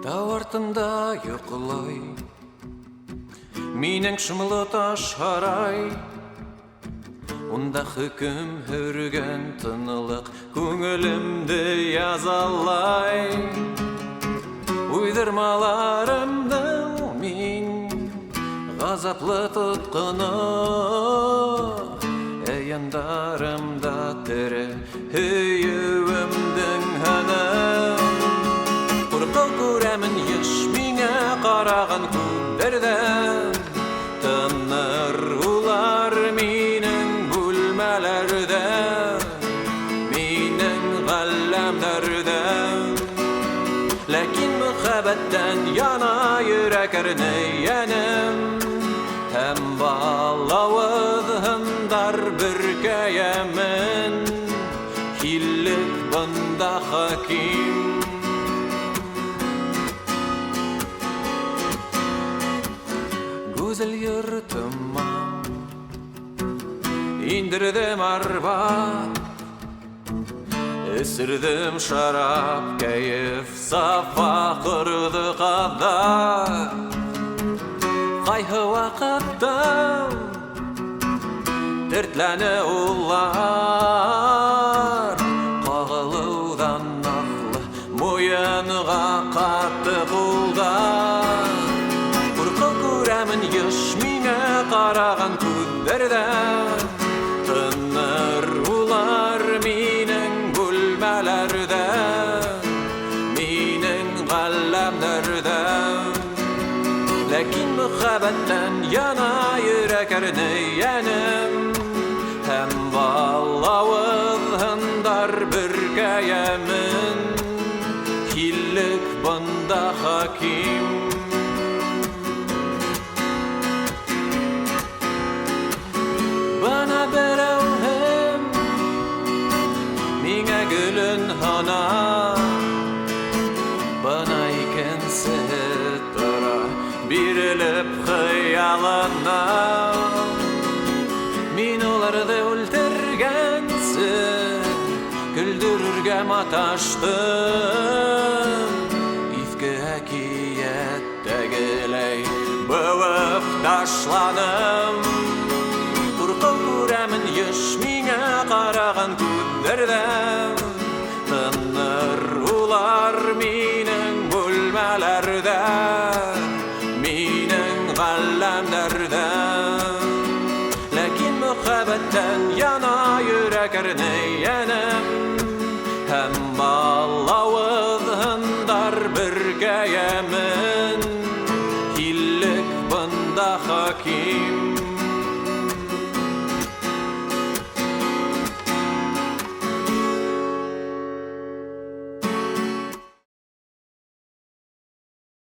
Тау артында йоқылай, менің шымлы таш харай. Онда хүкім хүрген тынылық, көңілімді язалай. Уйдырмаларымдың мен ғазаплы тұтқыны, әйяндарымда тірі үйімдің әні. Құрқыл көремін еш меңе қараған күндерден, тыныр улар менің бөлмелерде, менің ғалламдардан. Ләкин мұхаббаттан яна йөрәк әрнейәнем, һәм балауызһындар бүркәйәмен, хиллек бында хаким. Güzel yurtıma indirdim arba, esirdim şarap, keyif safa kırdı kadar. Kayhı vakıtta dertlene ullar, kağılıdan nahlı moyanığa katı kuldan. Күрәмін еш меңе қараған күндерден, тыныр улар менің бөлмелерде, менің ғалламдардан. Ләкин мұхаббаттан яна йөрәк әрнейәнем, һәм балауызһындар бүркәйәмен, хиллек бында хаким. Bana berevhem mine gülün hana, bana ikense tora birilip hıyalına. Min olardı öldürgensin, güldürürge mataştım. İfki hakiyettegiley bövüp taşladım. Күрәмін еш меңе қараған күндерден, тыныр улар менің бөлмелерде, менің ғалламдардан. Ләкин мұхаббаттан яна йөрәк әрнейәнем, һәм балауызһындар бүркәйәмен, хиллек бында хаким.